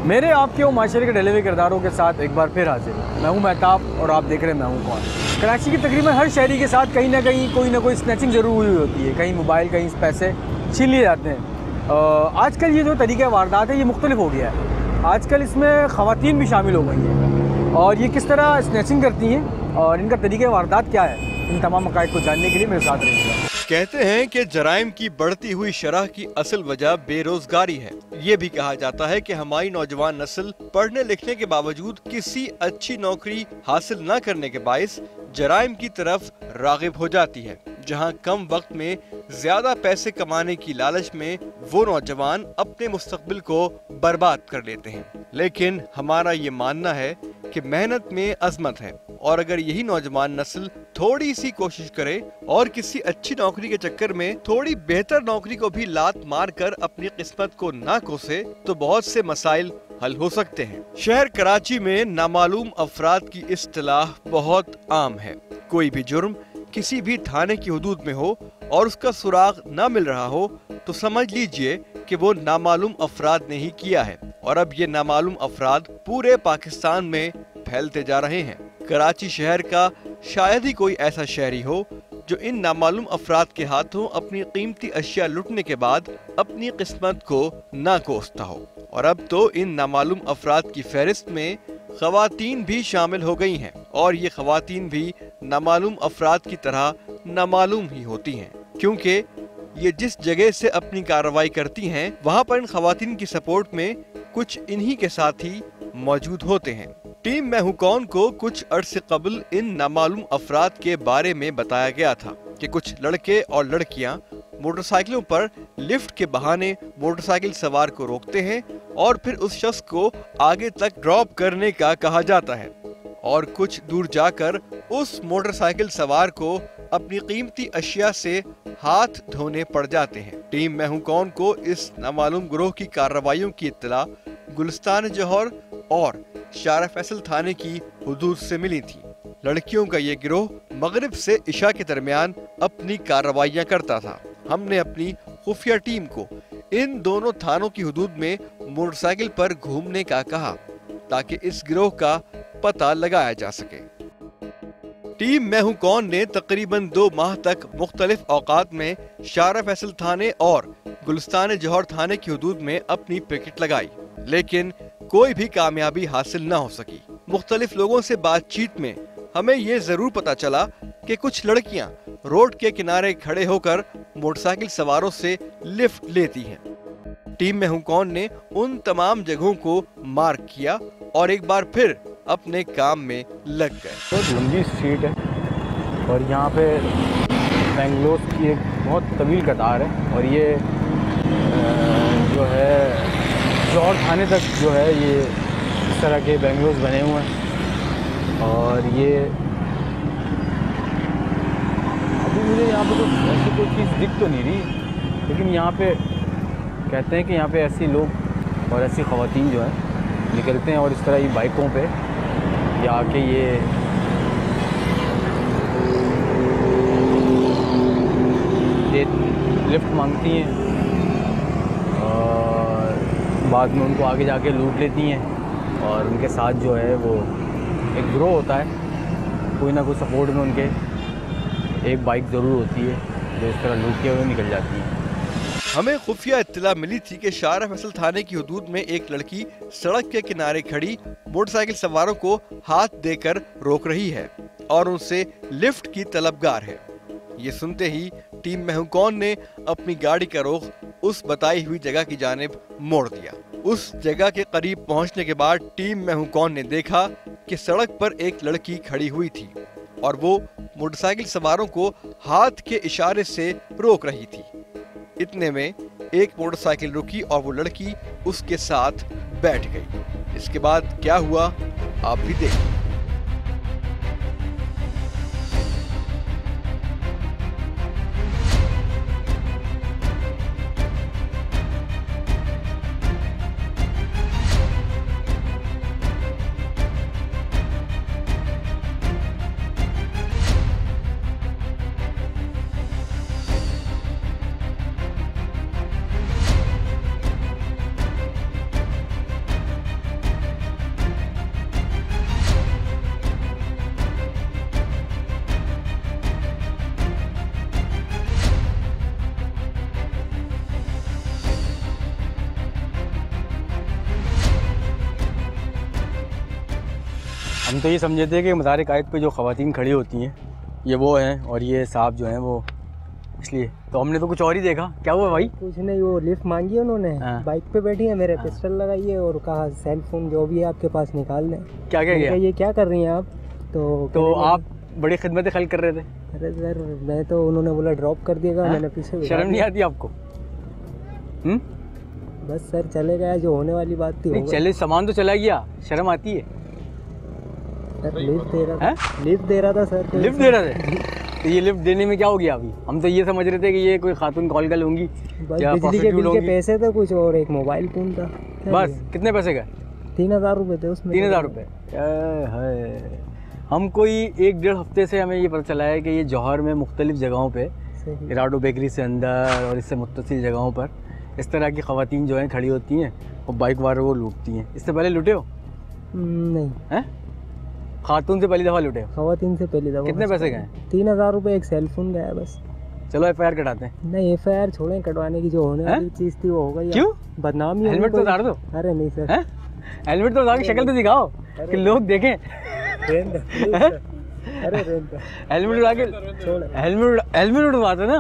मेरे आपके और माशरे के डिलीवरी किरदारों के साथ एक बार फिर हाजिर हूँ। मैं हूँ महताब और आप देख रहे हैं मैं हूँ कौन। कराची की तकरीबन हर शहरी के साथ कहीं ना कोई स्नैचिंग ज़रूर हुई होती है। कहीं मोबाइल, कहीं पैसे छीन लिए जाते हैं। आजकल ये जो तरीक़ा वारदात है ये मुख्तलिफ हो गया है। आजकल इसमें ख़वातीन भी शामिल हो गई हैं और ये किस तरह स्नैचिंग करती हैं और इनका तरीक़ा वारदात क्या है, इन तमाम हक़ाइक़ को जानने के लिए मेरे साथ रहिएगा। कहते हैं कि जराइम की बढ़ती हुई शरह की असल वजह बेरोजगारी है। ये भी कहा जाता है कि हमारी नौजवान नस्ल पढ़ने लिखने के बावजूद किसी अच्छी नौकरी हासिल न करने के बाइस जराइम की तरफ रागिब हो जाती है, जहां कम वक्त में ज्यादा पैसे कमाने की लालच में वो नौजवान अपने मुस्तकबिल को बर्बाद कर लेते हैं। लेकिन हमारा ये मानना है कि मेहनत में अजमत है और अगर यही नौजवान नस्ल थोड़ी सी कोशिश करे और किसी अच्छी नौकरी के चक्कर में थोड़ी बेहतर नौकरी को भी लात मार कर अपनी किस्मत को ना कोसे तो बहुत से मसाइल हल हो सकते हैं। शहर कराची में नामालूम अफराद की इस्तिलाह बहुत आम है। कोई भी जुर्म किसी भी थाने की हुदूद में हो और उसका सुराग न मिल रहा हो तो समझ लीजिए कि वो नामालूम अफराद ने ही किया है और अब ये नामालूम अफराद पूरे पाकिस्तान में फैलते जा रहे हैं। कराची शहर का शायद ही कोई ऐसा शहरी हो जो इन नामालूम अफराद के हाथों अपनी कीमती अशिया लुटने के बाद अपनी किस्मत को ना कोसता हो। और अब तो इन नामालूम अफराद की फहरिस्त में ख़वातीन भी शामिल हो गई हैं और ये ख़वातीन भी नामालूम अफराद की तरह नामालूम ही होती हैं, क्योंकि ये जिस जगह से अपनी कार्रवाई करती हैं वहाँ पर इन ख़वातीन की सपोर्ट में कुछ इन्हीं के साथ ही मौजूद होते हैं। टीम मैं हूँ कौन को कुछ अरसे कबल इन नामालूम अफराद के बारे में बताया गया था कि कुछ लड़के और लड़कियाँ मोटरसाइकिलों पर लिफ्ट के बहाने मोटरसाइकिल सवार को रोकते हैं और फिर उस शख्स को आगे तक ड्रॉप करने का कहा जाता है और कुछ दूर जाकर उस मोटरसाइकिल सवार को अपनी कीमती अशिया से हाथ धोने पड़ जाते हैं। टीम मैं हूँ कौन को इस नामालूम गिरोह की कार्रवाइयों की इत्तला गुलिस्तान जौहर और शारा फैसल थाने की हुदूद से मिली थी। लड़कियों का ये गिरोह मगरिब से इशा के दरमियान अपनी कार्रवाइयाँ करता था। हमने अपनी खुफिया टीम को इन दोनों थानों की हुदूद में मोटरसाइकिल पर घूमने का कहा ताकि इस गिरोह का पता लगाया जा सके। टीम मैं हूँ कौन ने तकरीबन 2 माह तक मुख्तलिफ औकात में शारा फैसल थाने और गुलिस्तान जौहर थाने की हुदूद में अपनी पिकेट लगाई, लेकिन कोई भी कामयाबी हासिल न हो सकी। मुख्तलिफ लोगों से बातचीत में हमें ये जरूर पता चला कि कुछ लड़कियां रोड के किनारे खड़े होकर मोटरसाइकिल सवारों से लिफ्ट लेती हैं। टीम में हूँ कौन ने उन तमाम जगहों को मार्क किया और एक बार फिर अपने काम में लग गए। तो लंबी स्ट्रीट है और यहाँ पे बेंगलोर की एक बहुत तवील कतार है और ये जो है जौहर थाने तक जो है ये इस तरह के बेंगलोर बने हुए हैं और ये अभी मुझे यहाँ पे तो ऐसी कोई चीज़ दिख तो नहीं रही, लेकिन यहाँ पे कहते हैं कि यहाँ पे ऐसे लोग और ऐसी ख़वातीन जो है निकलते हैं और इस तरह ये बाइकों पे या आके ये लिफ्ट मांगती हैं और बाद में उनको आगे जाके लूट लेती हैं और उनके साथ जो है वो एक गिरोह होता है, कोई ना कोई सपोर्ट में उनके एक बाइक ज़रूर होती है जो इस तरह लूट के हुए निकल जाती है। हमें खुफिया इत्तला मिली थी कि शारा फैसल थाने की हुदूद में एक लड़की सड़क के किनारे खड़ी मोटरसाइकिल सवारों को हाथ देकर रोक रही है और उनसे लिफ्ट की तलबगार है। ये सुनते ही टीम मैं हूँ कौन ने अपनी गाड़ी का रुख उस बताई हुई जगह की जानिब मोड़ दिया। उस जगह के करीब पहुँचने के बाद टीम मैं हूँ कौन ने देखा कि सड़क पर एक लड़की खड़ी हुई थी और वो मोटरसाइकिल सवारों को हाथ के इशारे से रोक रही थी। इतने में एक मोटरसाइकिल रुकी और वो लड़की उसके साथ बैठ गई। इसके बाद क्या हुआ आप भी देखिए। हम तो ये समझे थे कि मज़ार कायद पे जो ख़वातीन खड़ी होती हैं ये वो हैं और ये साहब जो हैं वो, इसलिए तो हमने तो कुछ और ही देखा। क्या हुआ भाई? कुछ नहीं, वो लिफ्ट मांगी उन्होंने। हाँ। बाइक पे बैठी है, मेरे पिस्टल लगाई है और कहा सेल फोन जो भी है आपके पास निकाल लें। क्या क्या गया? ये क्या कर रही हैं आप? तो आप बड़ी खिदमत खल कर रहे थे। अरे सर मैं तो, उन्होंने बोला ड्रॉप कर दिएगा, मैंने पीछे शर्म नहीं आती आपको? बस सर चले गया, जो होने वाली बात थी। चले, सामान तो चला गया, शर्म आती है? सर लिफ्ट दे रहा था, लिफ्ट दे रहा था सर। लिफ्ट दे रहे थे? तो ये लिफ्ट देने में क्या हो गया? अभी हम तो ये समझ रहे थे कि ये कोई खातून कॉल कर होंगी, बिजली के बिल के पैसे थे कुछ और एक मोबाइल फोन था। बस कितने पैसे का? 3000 रुपये थे उसमें। 3000 रुपये? हम कोई 1-1.5 हफ्ते से हमें ये पता चला है कि ये जौहर में मुख्तलिफ जगहों पे, राडो बेकरी से अंदर और इससे मुत्तसिल जगहों पर इस तरह की ख़वातीन जो हैं खड़ी होती हैं और बाइक वालों को लूटती हैं। इससे पहले लूटे हो? नहीं। हैं? खातून से पहली दफ़ा लूटे हो? ख़वातीन से पहली दफ़ा। कितने पैसे गए? 3000 रुपये, एक सेल फोन गया बस। चलो FIR कटाते हैं। नहीं FIR छोड़ें, कटवाने की जो होने वाली चीज़ थी वो हो गई। क्यों? बदनामी। हेलमेट तो उतार दो। अरे नहीं सर, हेलमेट तो उतार के शक्ल तो दिखाओ कि लोग देखें। अरे हेलमेट उड़ा के, हेलमेट उड़वाते ना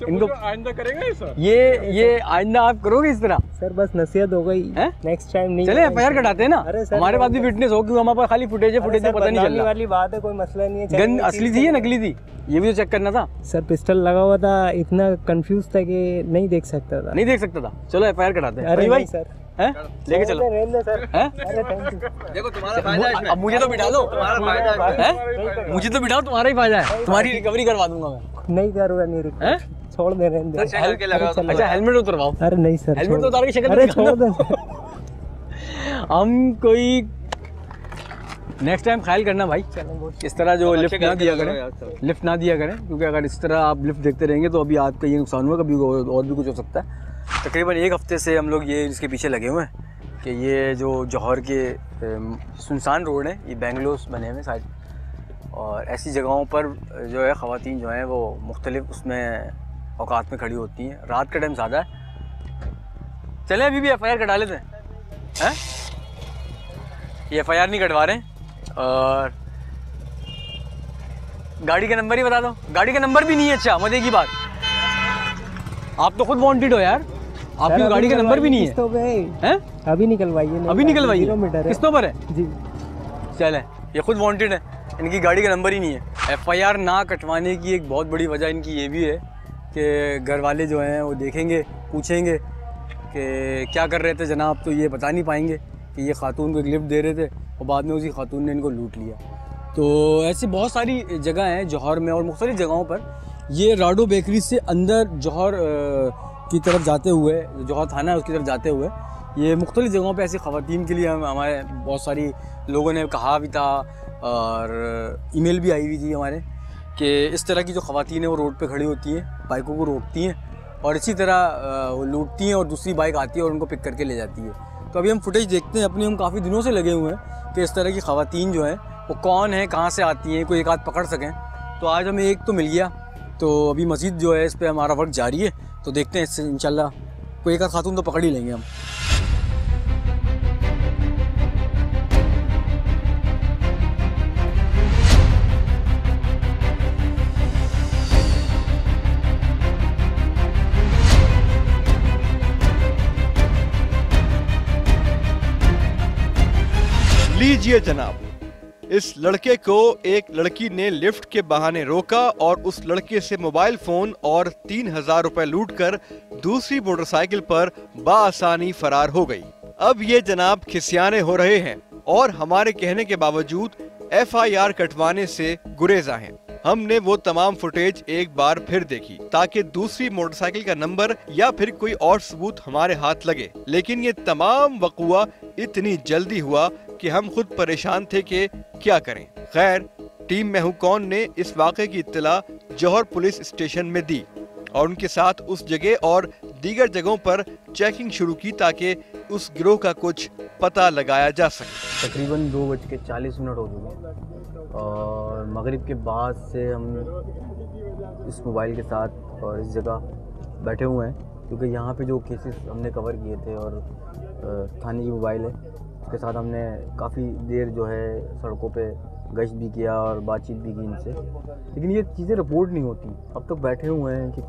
इनको। आइंदा करेंगे सर? ये आइंदा आप करोगे इस तरह? सर बस नसीहत हो गई, नेक्स्ट टाइम नहीं। चले FIR कटाते हैं ना, हमारे पास भी फिटनेस हो, क्योंकि हमारे पास खाली फुटेज है, फुटेज पता नहीं चल रहा। वाली बात है, कोई मसला नहीं है। गन असली थी या नकली थी ये भी तो चेक करना था। सर पिस्टल लगा हुआ था, इतना कंफ्यूज था कि नहीं देख सकता था। नहीं देख सकता था? चलो FIR कटाते हैं। अरे भाई सर हैं लेके चलो। सर अरे थैंक यू। देखो तुम्हारा फायदा है, अब मुझे तो बिठा दो, तुम्हारा फायदा हैं? मुझे तो बिठाओ, तुम्हारा ही फायदा है, तुम्हारी रिकवरी करवा दूंगा मैं। नहीं करूँगा, नहीं रुक, हैं? छोड़ दे रहे हैं। अच्छा हेलमेट उतरवाओ। अरे नहीं सर, हेलमेट तो उतार के शक्ल अरे दिखाओ। छोड़ दे। हम कोई नेक्स्ट टाइम ख्याल करना भाई, इस तरह जो लिफ्ट ना दिया करें, लिफ्ट ना दिया करें, क्योंकि अगर इस तरह आप लिफ्ट देखते रहेंगे तो अभी आपका ये नुकसान हुआ, कभी और भी कुछ हो सकता है। तकरीबन 1 हफ्ते से हम लोग ये इसके पीछे लगे हुए हैं कि ये जो जौहर के सुनसान रोड है, ये बेंगलोस बने हुए साइड, और ऐसी जगहों पर जो है ख़वातीन जो हैं वो मुख्तलिफ उसमें औकात में खड़ी होती हैं। रात का टाइम ज़्यादा है। चलें अभी भी FIR कटा लेते हैं। ये FIR नहीं कटवा रहे हैं। और गाड़ी का नंबर ही बता दो। गाड़ी का नंबर भी नहीं है। अच्छा मजे की बात, आप तो खुद वांटेड हो यार, आपकी गाड़ी का नंबर भी नहीं है। अभी निकलवाइए। अभी निकलवाइए। किस्तों पर है जी? चले, ये खुद वांटेड है, इनकी गाड़ी का नंबर ही नहीं है। FIR ना कटवाने की एक बहुत बड़ी वजह इनकी ये भी है कि घर वाले जो हैं वो देखेंगे, पूछेंगे कि क्या कर रहे थे जनाब, तो ये बता नहीं पाएंगे कि ये खातून को एक लिफ्ट दे रहे थे और बाद में उसी खातून ने इनको लूट लिया। तो ऐसी बहुत सारी जगह हैं जौहर में और मुख्तलिफ जगहों पर। ये राडो बेकरी से अंदर जौहर की तरफ जाते हुए, जौहर थाना है उसकी तरफ जाते हुए, ये मुख्तलिफ जगहों पे ऐसी ख़वातीन के लिए हमारे बहुत सारी लोगों ने कहा भी था और ईमेल भी आई हुई थी हमारे कि इस तरह की जो ख़वातीन हैं वो रोड पे खड़ी होती हैं, बाइकों को रोकती हैं और इसी तरह वो लूटती हैं और दूसरी बाइक आती है और उनको पिक करके ले जाती है। तो अभी हम फुटेज देखते हैं अपनी, हम काफ़ी दिनों से लगे हुए हैं कि इस तरह की ख़वातीन जो हैं वो कौन है, कहाँ से आती हैं, कोई एक आध पकड़ सकें। तो आज हमें एक तो मिल गया, तो अभी मज़ीद जो है इस पर हमारा वर्क जारी है, तो देखते हैं इससे इंशाल्लाह कोई एक आध खातून तो पकड़ ही लेंगे हम। लीजिए जनाब, इस लड़के को एक लड़की ने लिफ्ट के बहाने रोका और उस लड़के से मोबाइल फोन और 3000 रुपए लूटकर दूसरी मोटरसाइकिल पर बाआसानी फरार हो गई। अब ये जनाब खिसियाने हो रहे हैं और हमारे कहने के बावजूद FIR कटवाने से गुरेजा हैं। हमने वो तमाम फुटेज एक बार फिर देखी ताकि दूसरी मोटरसाइकिल का नंबर या फिर कोई और सबूत हमारे हाथ लगे, लेकिन ये तमाम वक़ुआ इतनी जल्दी हुआ कि हम खुद परेशान थे कि क्या करें। खैर, टीम मैं हूं कौन ने इस वाक़े की इत्तला जौहर पुलिस स्टेशन में दी और उनके साथ उस जगह और दीगर जगहों पर चेकिंग शुरू की ताकि उस गिरोह का कुछ पता लगाया जा सके। तकरीबन 2:40 हो चुके हैं और मगरिब के बाद से हम इस मोबाइल के साथ और इस जगह बैठे हुए हैं, क्योंकि यहाँ पे जो केसेस हमने कवर किए थे और थाने की मोबाइल है उसके साथ हमने काफ़ी देर जो है सड़कों पे गश्त भी किया और बातचीत भी की इनसे, लेकिन ये चीज़ें रिपोर्ट नहीं होती। अब तक बैठे हुए हैं कि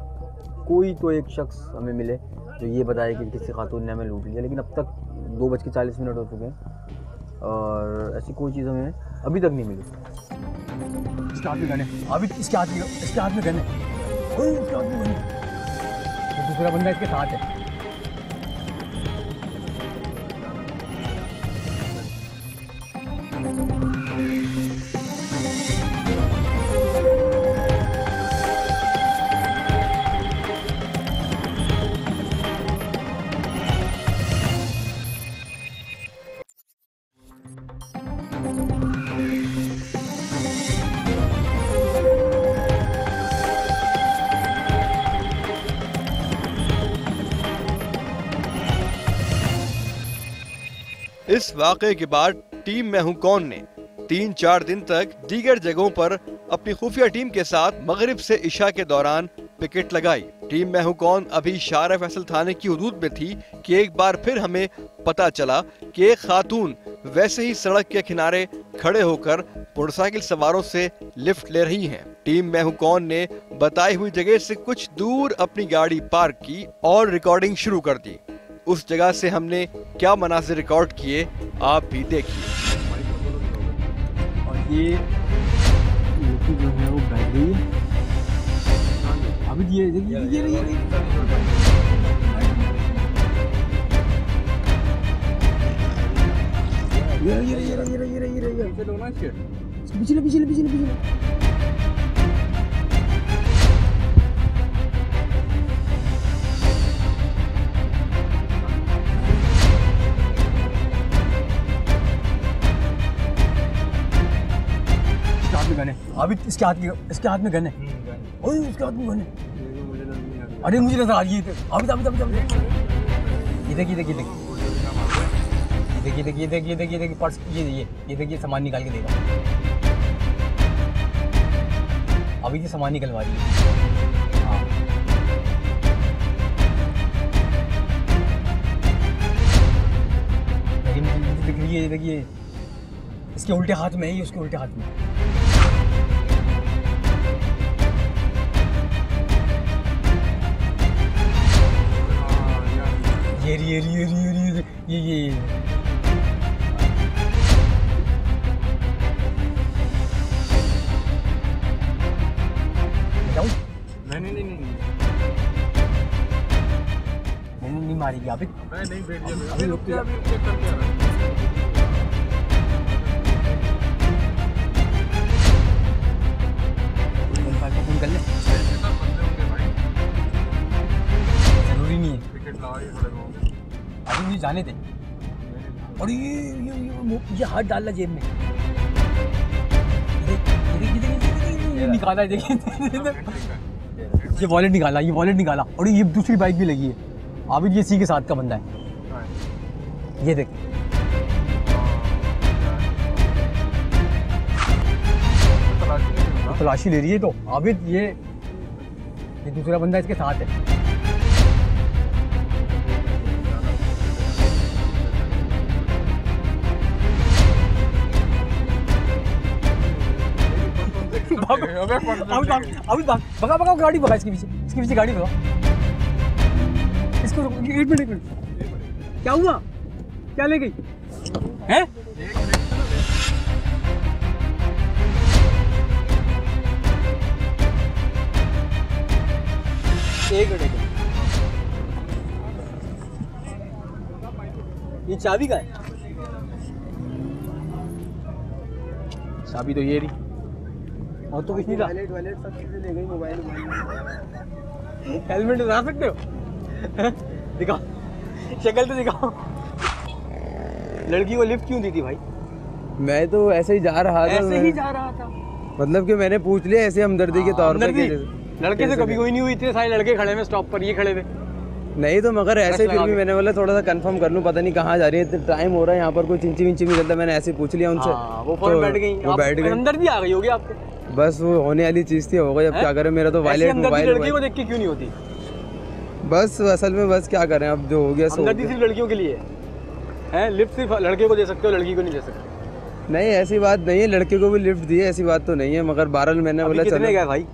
कोई तो एक शख्स हमें मिले जो ये बताए कि किसी खातून ने हमें लूट लिया, लेकिन अब तक 2:40 हो चुके हैं और ऐसी कोई चीज़ हमें अभी तक नहीं मिली। इसके हाथ में गन है, अभी इसके हाथ में गन है, इसके हाथ में गन है। तो दूसरा बंदा इसके साथ है। इस वाक़े के बाद टीम मैं हूं कौन ने 3-4 दिन तक दीगर जगहों पर अपनी खुफिया टीम के साथ मगरिब से इशा के दौरान पिकेट लगाई। टीम मैं हूं कौन अभी शार फैसल थाने की हुदूद में थी कि एक बार फिर हमें पता चला कि एक खातून वैसे ही सड़क के किनारे खड़े होकर मोटरसाइकिल सवारों से लिफ्ट ले रही हैं। टीम मैं हूं कौन ने बताई हुई जगह से कुछ दूर अपनी गाड़ी पार्क की और रिकॉर्डिंग शुरू कर दी। उस जगह से हमने क्या मनाज़िर रिकॉर्ड किए आप भी देखिए। और ये जो है वो बैठ गई है अभी। पिछले गन है अभी इसके हाथ में गन है। ओए इसके हाथ में गन है। अरे मुझे नजर आ रही है अभी ये देखिए पर्स ये देखिए सामान निकाल के देगा। अभी ये सामान निकलवा रही है। हाँ ये देखिए इसके उल्टे हाथ में है, उसके उल्टे हाथ में। ये नहीं मारेगी अभी। अभी रुक जा। फोन कर ले, जरूरी नहीं है अभी मुझे जाने दे। और ये हाथ डालना जेब में, ये निकाला है देखिए। ये वॉलेट निकाला और ये दूसरी बाइक भी लगी है। अभी ये सी के साथ का बंदा है, ये देख। तलाशी ले रही है तो आबिद ये दूसरा बंदा इसके साथ है। भगा गाड़ी भगा, इसके पीछे गाड़ी भगा। इसको एक मिनट क्या हुआ, क्या ले गई है? एक मिनट, ये चाबी का है? चाबी तो ये रही और तो कुछ नहीं था। वैलेट सब चीजें ले गई, मोबाइल हेलमेट लगा सकते हो? दिखाओ शक्ल तो दिखाओ। लड़की को लिफ्ट क्यों दी थी भाई? मैं तो ऐसे ही जा रहा था। मतलब कि मैंने पूछ लिया ऐसे हमदर्दी के तौर पे। लड़के से कभी कोई नहीं हुई, इतने सारे लड़के खड़े हैं स्टॉप पर, ये खड़े थे। नहीं तो मगर ऐसे फिर भी मैंने बोला थोड़ा सा कंफर्म कर लूं, पता नहीं कहाँ जा रही है, टाइम हो रहा है यहाँ पर, कोई चिंची विंची नहीं चलता। मैंने ऐसे पूछ लिया उनसे। वो फौरन बैठ गई, वो बैठ गई, अंदर भी आ गई होगी आपको। बस वो होने वाली चीज थी, हो गई। अब क्या करें, मेरा तो वायलेट मोबाइल लड़की को देख के क्यों नहीं होती? बस असल में बस क्या करें, अब जो हो गया सो सिर्फ लड़कियों के लिए हैं? लिफ्ट सिर्फ लड़के को दे सकते हो, लड़की को नहीं दे सकते। नहीं ऐसी बात नहीं है, लड़के को भी लिफ्ट दी है, ऐसी बात तो नहीं है, मगर बहरहाल मैंने बोला कितने गए भाई?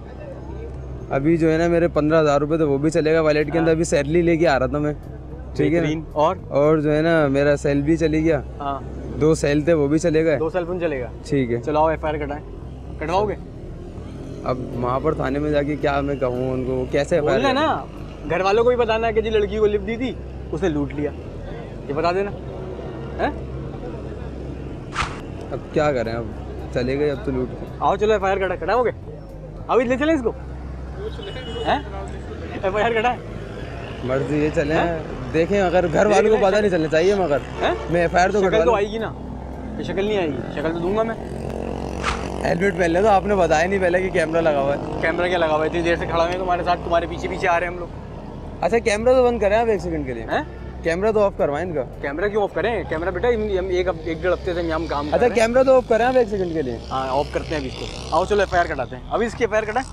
अभी जो है ना मेरे 15,000 रुपये तो वो भी चलेगा वॉलेट के अंदर, अभी सैलरी लेके आ रहा था मैं, ठीक है। और जो है ना मेरा सेल भी चली गया, 2 सेल थे वो भी चले गए, 2 सेल फोन चलेगा, ठीक है। चलाओ एफआईआर कटवाओगे? अब वहाँ पर थाने में जाके क्या मैं कहूँ उनको, वो कैसे बोलना ना, घर वालों को भी बताना है कि जी लड़की को लिफ्ट दी थी, उसने लूट लिया, ये बता देना है। अब क्या करें, अब चले गए, अब तो लूट के। आओ चलो एफआईआर कटाओगे, अभी ले चले इसको, हैं? एफआईआर कटाए, मर्जी ये चले, देखें अगर घर वालों को पता नहीं चलना चाहिए, मगर मैं एफआईआर तो शक्ल तो आएगी ना, ये शक्ल नहीं आएगी, शक्ल तो दूंगा मैं। हेलमेट पहन ले, तो आपने बताया नहीं पहले कि कैमरा लगा हुआ है। कैमरा क्या लगा हुआ है? इतनी देर से खड़ा हुए तुम्हारे साथ, तुम्हारे पीछे पीछे आ रहे हैं हम लोग। अच्छा कैमरा तो बंद करें आप 1 सेकंड के लिए, हैं? कैमरा तो ऑफ करवाएं इनका। कैमरा क्यों ऑफ करें? कैमरा बेटा हम 1-1.5 हफ्ते से हम काम कर अच्छा रहे हैं। कैमरा तो ऑफ करें आप 1 सेकंड के लिए। हाँ ऑफ करते हैं अभी इसको। आओ चलो एफआईआर कटाते हैं, अभी इसकी एफआईआर कटाएं।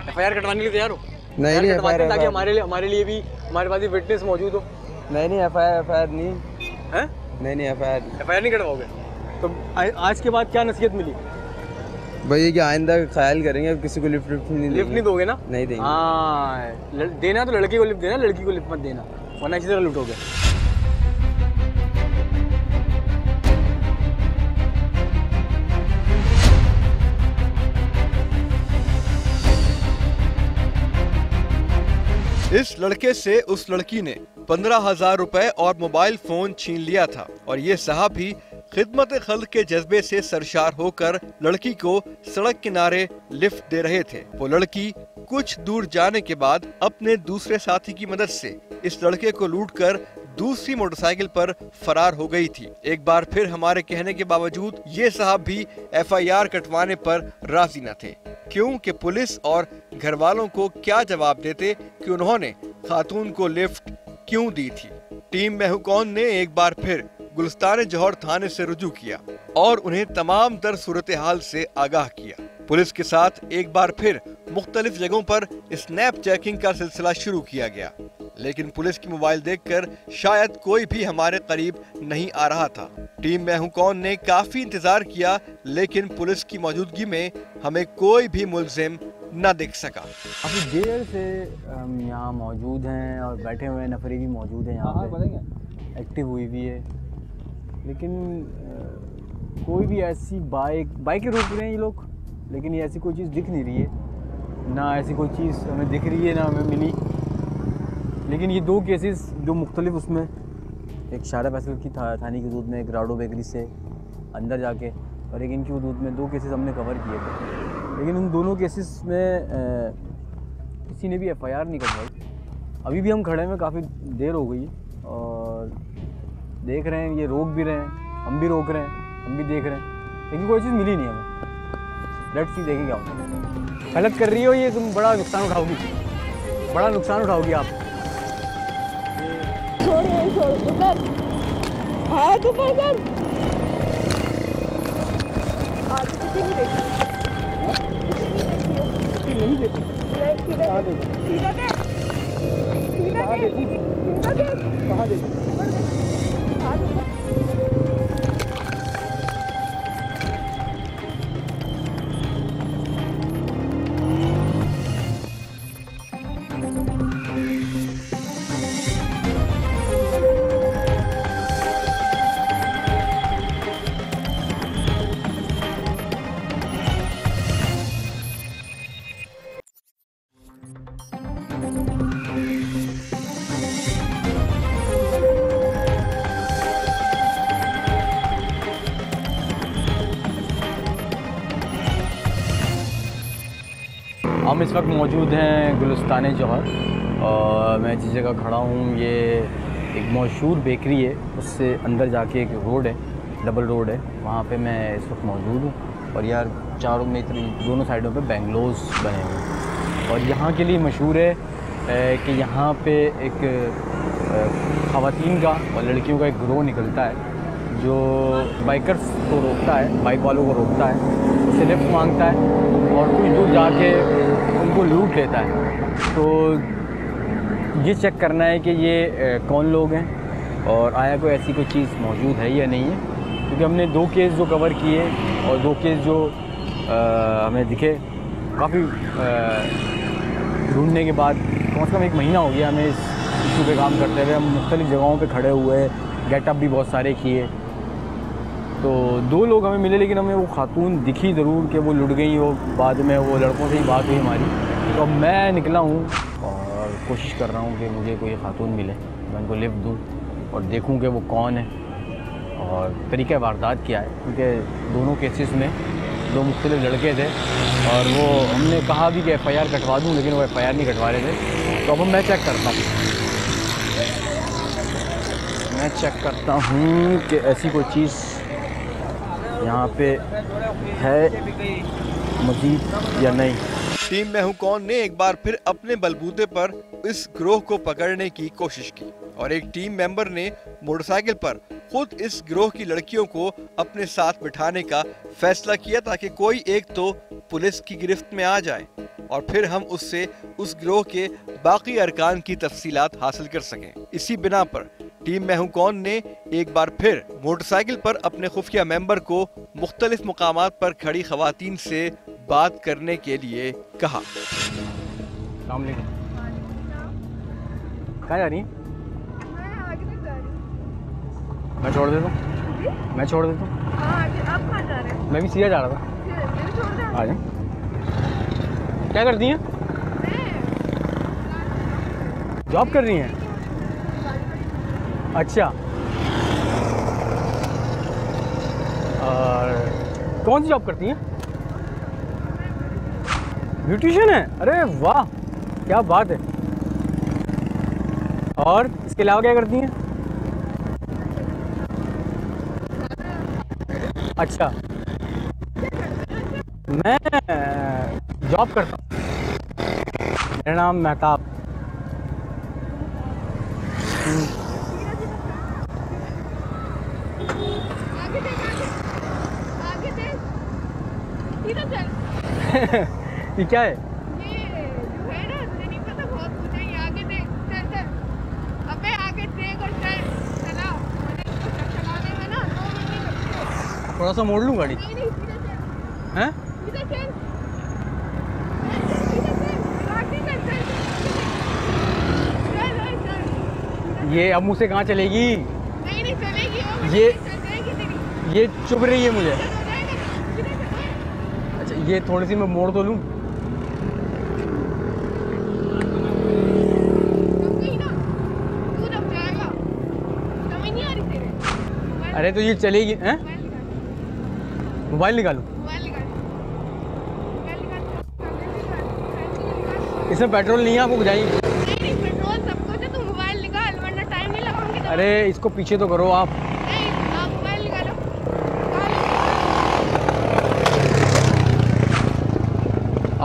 एफआईआर कटवाने के लिए तैयार हो? नहीं एफआईआर ताकि हमारे लिए भी हमारे पास भी विटनेस मौजूद हो। नहीं एफआईआर नहीं है, नहीं एफआईआर नहीं कटवाओगे तो आज के बाद क्या नसीहत मिली भैया कि आइंदा ख्याल करेंगे, अब किसी को लिफ्ट नहीं दोगे ना? नहीं देंगे। हाँ देना तो लड़के को लिफ्ट देना, लड़की को लिफ्ट मत देना, वरना इसी तरह लूटोगे। इस लड़के से उस लड़की ने 15,000 रुपए और मोबाइल फोन छीन लिया था और ये साहब भी खिदमत खल्क के जज्बे से सरशार होकर लड़की को सड़क किनारे लिफ्ट दे रहे थे। वो लड़की कुछ दूर जाने के बाद अपने दूसरे साथी की मदद से इस लड़के को लूटकर दूसरी मोटरसाइकिल पर फरार हो गई थी। एक बार फिर हमारे कहने के बावजूद ये साहब भी एफआईआर कटवाने पर राजी न थे, क्योंकि पुलिस और घर वालों को क्या जवाब देते कि उन्होंने खातून को लिफ्ट क्यों दी थी। टीम मैं हूं कौन ने एक बार फिर गुलिस्तान जौहर थाने से रुजू किया और उन्हें तमाम तर सूरत हाल से आगाह किया। पुलिस के साथ एक बार फिर मुख्तलिफ जगहों पर स्नैप चेकिंग का सिलसिला शुरू किया गया, लेकिन पुलिस की मोबाइल देखकर शायद कोई भी हमारे करीब नहीं आ रहा था। टीम मैं हूं कौन ने काफी इंतजार किया, लेकिन पुलिस की मौजूदगी में हमें कोई भी मुलजिम न दिख सका। अभी देर से हम यहाँ मौजूद हैं और बैठे हुए नफरी भी मौजूद हैं यहाँ पे, एक्टिव हुई भी है, लेकिन कोई भी ऐसी बाइक रोक रहे हैं ये लोग, लेकिन ये ऐसी कोई चीज़ दिख नहीं रही है, ना ऐसी कोई चीज़ हमें दिख रही है ना हमें मिली। लेकिन ये 2 केसेस जो मुख्तलिफ, उसमें एक शारा फैसल की थाने की हदूद में, एक राडो बेकरी से अंदर जाके, और एक इनकी हदूद में 2 केसेस हमने कवर किए थे, लेकिन उन दोनों केसेस में किसी ने भी एफआईआर नहीं करवाई। अभी भी हम खड़े हैं, काफ़ी देर हो गई और देख रहे हैं, ये रोक भी रहे हैं, हम भी रोक रहे हैं, हम भी देख रहे हैं, लेकिन कोई चीज़ मिली नहीं हमें। लेट्स सी, देखेंगे आप। गलत कर रही हो ये, तुम बड़ा नुकसान उठाओगी, बड़ा नुकसान उठाओगी आप। हम इस वक्त मौजूद हैं गुलिस्तान जौहर और मैं जिस जगह खड़ा हूँ ये एक मशहूर बेकरी है, उससे अंदर जाके एक रोड है, डबल रोड है, वहाँ पे मैं इस वक्त मौजूद हूँ। और यार चारों में इतनी दोनों साइडों पे बेंगलोज़ बने हुए हैं और यहाँ के लिए मशहूर है कि यहाँ पे एक ख़वातीन का और लड़कियों का एक गिरोह निकलता है जो बाइकर्स को रोकता है, बाइक वालों को रोकता है, उससे लिफ्ट मांगता है और कुछ दूर जाके उनको लूट लेता है। तो ये चेक करना है कि ये कौन लोग हैं और आया कोई ऐसी कोई चीज़ मौजूद है या नहीं है, क्योंकि हमने 2 केस जो कवर किए और 2 केस जो हमें दिखे, काफ़ी ढूंढने के बाद कम से कम 1 महीना हो गया हमें इस इशू पे काम करते हुए। हम मुख्तलिफ़ जगहों पे खड़े हुए, गेटअप भी बहुत सारे किए, तो 2 लोग हमें मिले, लेकिन हमें वो खातून दिखी ज़रूर कि वो लुट गई, वो बाद में वो लड़कों से ही बात हुई हमारी। तो अब मैं निकला हूँ और कोशिश कर रहा हूँ कि मुझे कोई खातून मिले, मैं उनको लिफ्ट दूँ और देखूँ कि वो कौन है और तरीक़ा वारदात क्या है, क्योंकि दोनों केसेस में 2 मुख्तलिफ लड़के थे और वो हमने कहा भी कि FIR कटवा दूँ, लेकिन वो FIR नहीं कटवा रहे थे। तो अब मैं चेक करता हूँ कि ऐसी कोई चीज़ यहाँ पे है मज़ीद या नहीं। टीम मैं हूं कौन ने एक बार फिर अपने बलबूते पर इस गिरोह को पकड़ने की कोशिश की और एक टीम मेंबर ने मोटरसाइकिल पर खुद इस गिरोह की लड़कियों को अपने साथ बिठाने का फैसला किया, ताकि कोई एक तो पुलिस की गिरफ्त में आ जाए और फिर हम उससे उस गिरोह के बाकी अरकान की तफसीलात हासिल कर सकें। इसी बिना पर टीम मैं हूं कौन ने एक बार फिर मोटरसाइकिल पर अपने खुफिया मेंबर को मुख्तलिफ मुकामात पर खड़ी खवातीन से बात करने के लिए कहा। कहाँ जा रही हैं? मैं छोड़ देता हूँ। मैं छोड़ देता हूँ। आप कहाँ जा रहे हैं? मैं भी सीधा जा रहा था। आ जाए। क्या करती हैं? जॉब कर रही हैं? अच्छा, और कौन सी जॉब करती हैं? ब्यूटिशियन है? अरे वाह, क्या बात है। और इसके अलावा क्या करती हैं? अच्छा, मैं जॉब करता हूँ, मेरा नाम मेहताब। ये क्या है? ये जो है ना, तुझे नहीं पता, बहुत कुछ है ये। आगे देख, चल चल, अबे आगे देख और चल, चला। मैंने इसको चलाने में ना 2 मिनट नहीं लगते। थोड़ा सा मोड़ लूँ गाड़ी? नहीं नहीं, सीधा चल। हैं? सीधा चल, सीधा चल, आगे चल, चल। ये अब मुझसे कहाँ चलेगी? नहीं नहीं चलेगी वो, ये चल जाएगी तेरी। ये चुभ रही है मुझे। चल हो जाएगा, सीधा चल। अच्छा, ये थोड़ी सी मैं मोड़ तो लूँ? रुक गई ना, तू रुक जाएगा। समझ नहीं आ रही तेरे? अरे तो ये चलेगी? हैं? मोबाइल निकालूं? मोबाइल निकाल, मोबाइल निकाल। इसमें पेट्रोल नहीं है, आपको बुझाएंगे? नहीं नहीं, पेट्रोल सब कुछ है, तू मोबाइल निकाल, वरना टाइम नहीं लगाऊंगी तो। अरे इसको पीछे तो करो आप। नहीं, आप मोबाइल निकालो।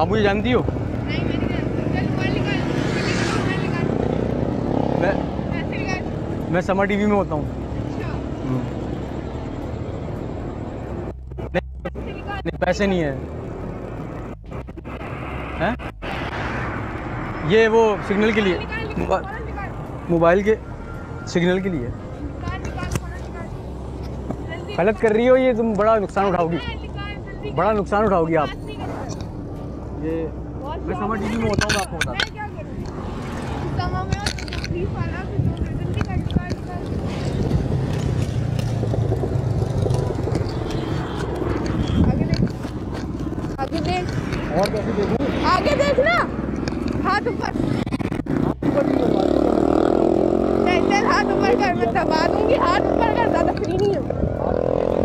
आप मुझे जानती हो? नहीं मैं नहीं जानती। चल मोबाइल निकाल, मोबाइल निकाल। मैं पैसे निकाल। मैं समर टीवी में होता हूँ। अच्छा, पैसे निकाल। नहीं, पैसे नहीं है। हैं? ये वो सिग्नल के लिए, निकाल, निकाल, फौरन निकाल। मोबाइल के सिग्नल के लिए। निकाल, निकाल, फौरन निकाल। जल्दी गलत कर रही हो, ये तुम बड़ा नुकसान उठाओगी, निकाल, जल्दी। बड़ा नुकसान उठाओगी आप। बात नहीं करता। ये मैं समर टीवी में होता हूँ, मैं आपको बता मैं क्या करूँ? समा में और पुलिस वाला भी जो जल्दी कर, निकाल, निकाल। आगे देख, आगे देख, और कैसे देखूँ? आगे देख ना, हाथ ऊपर। चल चल, हाथ ऊपर कर, मैं दबा दूंगी। हाथ ऊपर कर, ज्यादा फ्री नहीं है।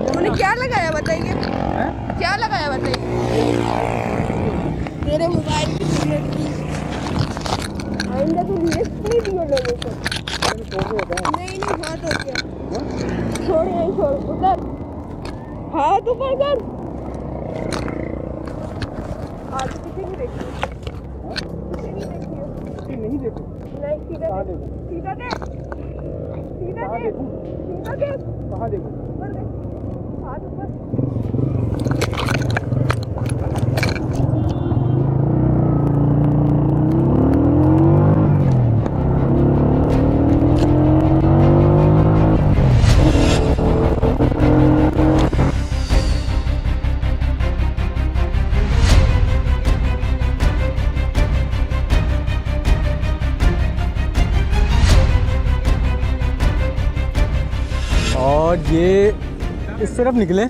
तूने क्या लगाया बताइए? क्या लगाया बताइए? मेरे मोबाइल की सिगरेट की आइंदा तो लिस्ट नहीं दिए लोगों को। नहीं नहीं, हाथ हो गया। छोड़ नहीं, छोड़, उधर हाथ ऊपर कर। आगे पीछे नहीं देखिए, पीछे नहीं देखिए। नहीं देखो। नहीं, सीधा देख, सीधा देख, सीधा देख, सीधा देख। कहाँ देखो? ऊपर देख, हाथ ऊपर। और ये इस तरफ निकले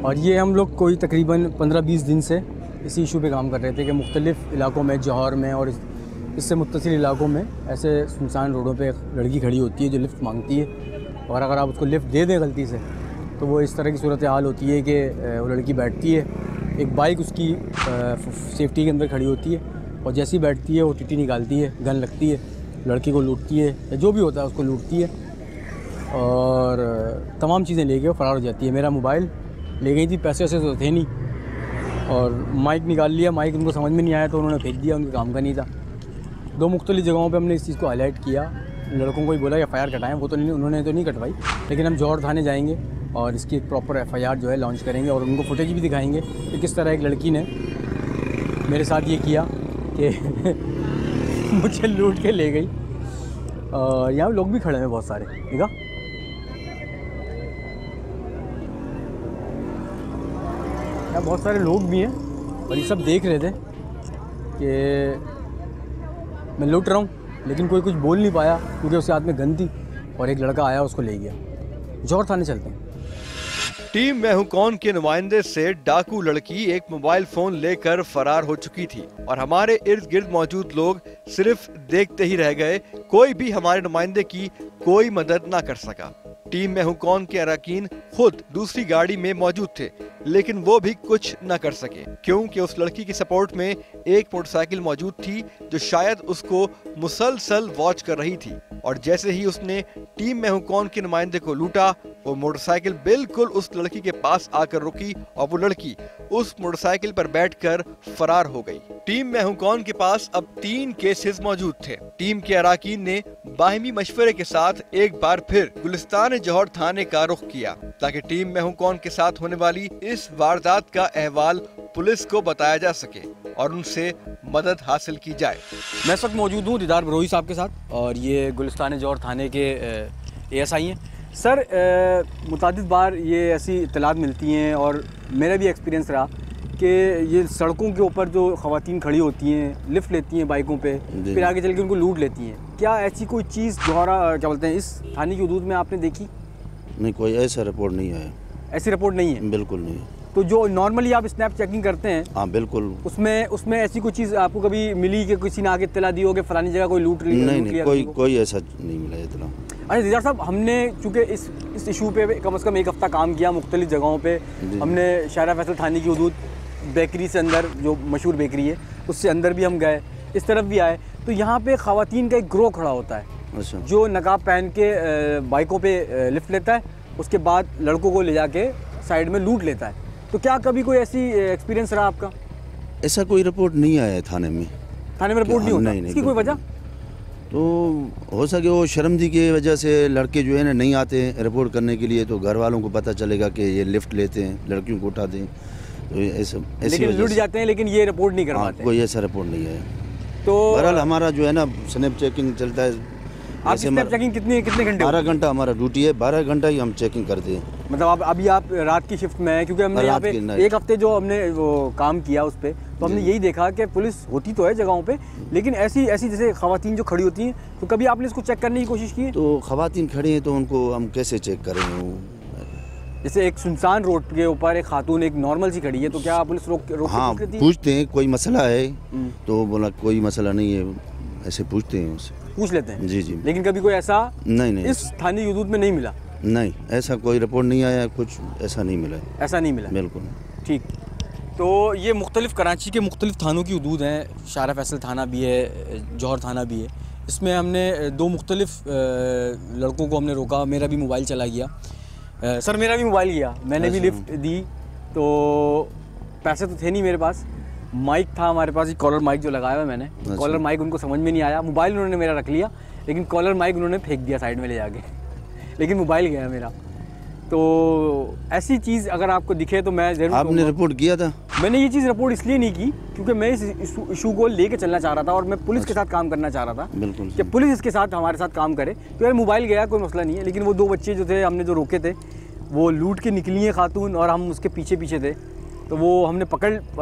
और ये हम लोग कोई तकरीबन 15-20 दिन से इसी इशू पे काम कर रहे थे कि मुख्तलिफ़ इलाकों में, जौहर में और इससे मुत्तसिल इलाकों में ऐसे सुनसान रोडों पे एक लड़की खड़ी होती है जो लिफ्ट मांगती है, और अगर आप उसको लिफ्ट दे दें गलती से तो वो इस तरह की सूरत हाल होती है कि वो लड़की बैठती है, एक बाइक उसकी सेफ्टी के अंदर खड़ी होती है और जैसी बैठती है वो टीटी निकालती है, गन लगती है, लड़की को लूटती है या जो भी होता है उसको लूटती है और तमाम चीज़ें ले के वो फ़रार हो जाती है। मेरा मोबाइल ले गई थी, पैसे वैसे तो थे नहीं, और माइक निकाल लिया, माइक उनको समझ में नहीं आया तो उन्होंने फेंक दिया, उनके काम का नहीं था। 2 मुख्तलिफ़ जगहों पे हमने इस चीज़ को हाईलाइट किया, लड़कों को ही बोला FIR कटाएं, वो तो नहीं, उन्होंने तो नहीं कटवाई, लेकिन हम जौहर थाने जाएंगे और इसकी एक प्रॉपर FIR जो है लॉन्च करेंगे और उनको फुटेज भी दिखाएंगे कि किस तरह एक लड़की ने मेरे साथ ये किया कि मुझे लूट के ले गई। यहाँ लोग भी खड़े हैं बहुत सारे, देखा यहाँ बहुत सारे लोग भी हैं और ये सब देख रहे थे कि मैं लूट रहा हूँ, लेकिन कोई कुछ बोल नहीं पाया क्योंकि उसके हाथ में गन थी और एक लड़का आया उसको ले गया। जौहर थाने चलते हैं। टीम मैं हूं कौन के नुमाइंदे से डाकू लड़की एक मोबाइल फोन लेकर फरार हो चुकी थी और हमारे इर्द गिर्द मौजूद लोग सिर्फ देखते ही रह गए, कोई भी हमारे नुमाइंदे की कोई मदद ना कर सका। टीम में हूं कौन के अरकान खुद दूसरी गाड़ी में मौजूद थे, लेकिन वो भी कुछ न कर सके क्योंकि उस लड़की की सपोर्ट में एक मोटरसाइकिल मौजूद थी जो शायद उसको मुसलसल वॉच कर रही थी, और जैसे ही उसने टीम में हूं कौन के नुमाइंदे को लूटा, वो मोटरसाइकिल बिल्कुल उस लड़की के पास आकर रुकी और वो लड़की उस मोटरसाइकिल पर बैठकर फरार हो गई। टीम में हूं कौन के पास अब 3 केसेस मौजूद थे। टीम के अरकान ने बाहिमी मशवरे के साथ एक बार फिर गुलिस्तान जौहर थाने का रुख किया ताकि टीम में हूं कौन के साथ होने वाली इस वारदात का अहवाल पुलिस को बताया जा सके और उनसे मदद हासिल की जाए। मैं इस वक्त मौजूद हूँ दीदार बरोही साहब के साथ और ये गुलिस्तान जौहर थाने के ASI हैं। सर, मुतादिद बार ये ऐसी इत्तलात मिलती हैं और मेरा भी एक्सपीरियंस रहा कि ये सड़कों के ऊपर जो ख़वातीन खड़ी होती हैं, लिफ्ट लेती हैं बाइकों पे, फिर आगे चल के उनको लूट लेती हैं। क्या ऐसी कोई चीज़ जौहरा क्या बोलते हैं इस थाने की हदूद में आपने देखी? नहीं, कोई ऐसा रिपोर्ट नहीं आया। ऐसी रिपोर्ट नहीं है? बिल्कुल नहीं। तो जो नॉर्मली आप स्नैप चेकिंग करते हैं, हाँ बिल्कुल, उसमें ऐसी कोई चीज़ आपको कभी मिली कि किसी ने आगे इत्तला दी हो कि फलानी जगह कोई लूट लिया? नहीं, कोई ऐसा नहीं मिला इतना। अच्छा दीदार साहब, हमने चूँकि इस इशू पे कम से कम 1 हफ़्ता काम किया मुख्तलिफ जगहों पे। हमने शाहरा फैसल थाने की हदूद बेकरी से अंदर, जो मशहूर बेकरी है उससे अंदर भी हम गए, इस तरफ भी आए, तो यहाँ पे ख़वातीन का एक ग्रोह खड़ा होता है। अच्छा। जो नकाब पहन के बाइकों पे लिफ्ट लेता है, उसके बाद लड़कों को ले जाके साइड में लूट लेता है। तो क्या कभी कोई ऐसी एक्सपीरियंस रहा आपका? ऐसा कोई रिपोर्ट नहीं आया है थाने में। थाने में रिपोर्ट नहीं होता? इसकी कोई वजह? तो हो सके वो शर्मदी की वजह से लड़के जो है ना नहीं आते रिपोर्ट करने के लिए, तो घर वालों को पता चलेगा कि ये लिफ्ट लेते हैं, लड़कियों को उठाते हैं, तो ऐसे लेकिन लूट जाते हैं, लेकिन ये रिपोर्ट नहीं करवाते। कोई ऐसा रिपोर्ट नहीं है। तो बहरहाल हमारा जो है ना स्नैप चेकिंग चलता है। आप स्नैप चेकिंग कितने घंटे? 12 घंटा हमारा ड्यूटी है, 12 घंटा ही हम चेकिंग करते हैं। मतलब अभी आप रात की शिफ्ट में हैं? क्योंकि हमने यहाँ पे 1 हफ्ते जो हमने वो काम किया उस पर, तो हमने यही देखा कि पुलिस होती तो है जगहों पे, लेकिन ऐसी जैसे ख़वातीन जो खड़ी होती हैं, तो कभी आपने इसको चेक करने की कोशिश की है? तो ख़वातीन खड़ी हैं तो उनको हम कैसे चेक करेंगे? जैसे एक सुनसान रोड के ऊपर एक खातून एक नॉर्मल सी खड़ी है, तो क्या पुलिस रोक हाँ, पूछते हैं कोई मसला है तो बोला कोई मसला नहीं है, ऐसे पूछते हैं, उससे पूछ लेते हैं। जी। लेकिन कभी कोई ऐसा नहीं इस थाने हदूद में नहीं मिला? नहीं, ऐसा कोई रिपोर्ट नहीं आया, कुछ ऐसा नहीं मिला। ऐसा नहीं मिला? बिल्कुल ठीक। तो ये मुख्तलिफ कराची के मुख्तलिफ थानों की हदूद हैं, शाहरा फैसल थाना भी है, जौहर थाना भी है। इसमें हमने 2 मुख्तलिफ लड़कों को हमने रोका। मेरा भी मोबाइल चला गया सर, मेरा भी मोबाइल गया, मैंने भी लिफ्ट दी, तो पैसे तो थे नहीं मेरे पास, माइक था हमारे पास, कॉलर माइक जो लगाया हुआ मैंने, कॉलर माइक उनको समझ में नहीं आया, मोबाइल उन्होंने मेरा रख लिया, लेकिन कॉलर माइक उन्होंने फेंक दिया साइड में ले जाके लेकिन मोबाइल गया मेरा। तो ऐसी चीज़ अगर आपको दिखे तो मैं ज़रूर। आपने रिपोर्ट किया था? मैंने ये चीज़ रिपोर्ट इसलिए नहीं की क्योंकि मैं इस इशू को लेके चलना चाह रहा था और मैं पुलिस के साथ काम करना चाह रहा था। बिल्कुल कि पुलिस इसके साथ हमारे साथ काम करे। तो यार मोबाइल गया कोई मसला नहीं है, लेकिन वो 2 बच्चे जो थे हमने जो रोके थे वो लूट के निकली हैं खातून और हम उसके पीछे थे, तो वो हमने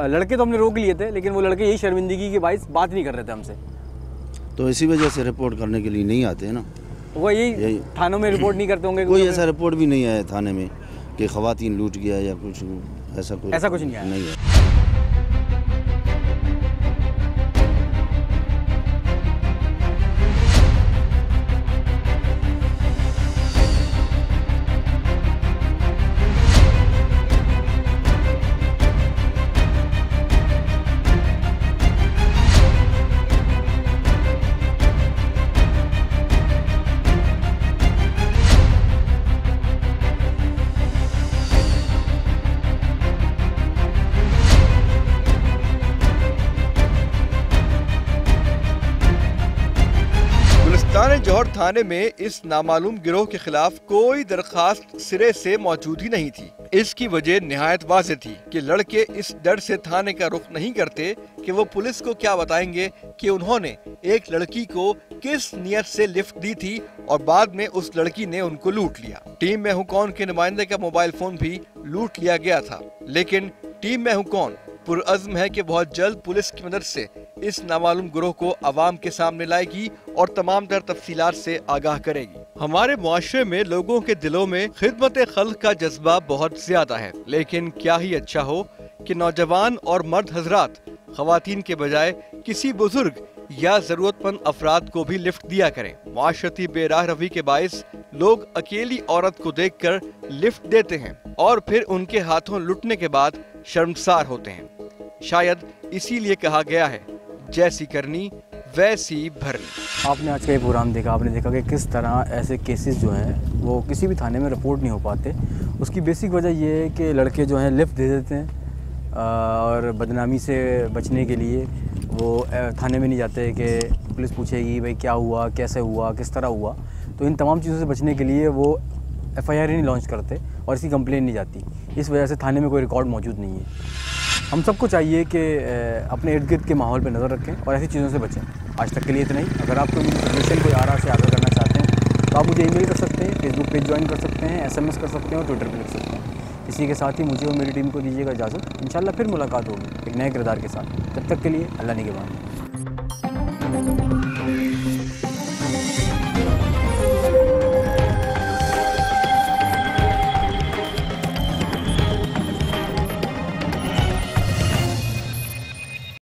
लड़के तो हमने रोक लिए थे, लेकिन वो लड़के यही शर्मिंदगी की बात नहीं कर रहे थे हमसे। तो इसी वजह से रिपोर्ट करने के लिए नहीं आते हैं ना? वो यही थानों में रिपोर्ट नहीं करते होंगे? कोई ऐसा रिपोर्ट भी नहीं आया थाने में कि ख़वातीन लूट गया या कुछ ऐसा कुछ नहीं आया। नहीं है। जौहर थाने में इस नामालूम गिरोह के खिलाफ कोई दरखास्त सिरे से मौजूद ही नहीं थी। इसकी वजह निहायत वाज़ेह थी कि लड़के इस डर से थाने का रुख नहीं करते कि वो पुलिस को क्या बताएंगे कि उन्होंने एक लड़की को किस नियत से लिफ्ट दी थी और बाद में उस लड़की ने उनको लूट लिया। टीम में हूं कौन के नुमाइंदे का मोबाइल फोन भी लूट लिया गया था, लेकिन टीम में हूं कौन पुरअज़्म है कि बहुत जल्द पुलिस की मदद से इस नामालूम गिरोह को अवाम के सामने लाएगी और तमाम तर तफसीलात से आगाह करेगी। हमारे मुआशरे में लोगों के दिलों में खिदमत खल्क का जज्बा बहुत ज्यादा है, लेकिन क्या ही अच्छा हो कि नौजवान और मर्द हजरात खवातीन के बजाय किसी बुजुर्ग या जरूरतमंद अफराद को भी लिफ्ट दिया करें। मुआशरती बेराह रवी के बाइस लोग अकेली औरत को देखकर लिफ्ट देते हैं और फिर उनके हाथों लुटने के बाद शर्मसार होते हैं। शायद इसीलिए कहा गया है, जैसी करनी वैसी भरनी। आपने आज का ये प्रोग्राम देखा, आपने देखा कि किस तरह ऐसे केसेस जो हैं वो किसी भी थाने में रिपोर्ट नहीं हो पाते। उसकी बेसिक वजह ये है कि लड़के जो हैं लिफ्ट दे देते हैं और बदनामी से बचने के लिए वो थाने में नहीं जाते कि पुलिस पूछेगी भाई क्या हुआ, कैसे हुआ, किस तरह हुआ। तो इन तमाम चीज़ों से बचने के लिए वो FIR ही नहीं लॉन्च करते और इसकी कंप्लेन नहीं जाती। इस वजह से थाने में कोई रिकॉर्ड मौजूद नहीं है। हम सबको चाहिए कि अपने इर्द गिर्द के माहौल पर नज़र रखें और ऐसी चीज़ों से बचें। आज तक के लिए इतना ही। अगर आप कोई सजेशन कोई आरा से आगाह करना चाहते हैं तो आप मुझे ईमेल कर सकते हैं, फेसबुक पेज ज्वाइन कर सकते हैं, SMS कर सकते हैं और ट्विटर पर लिख सकते हैं। इसी के साथ ही मुझे और मेरी टीम को दीजिएगा इजाज़त। इंशाल्लाह फिर मुलाकात होगी एक नए किरदार के साथ। तब तक के लिए अल्लाह निगहबान।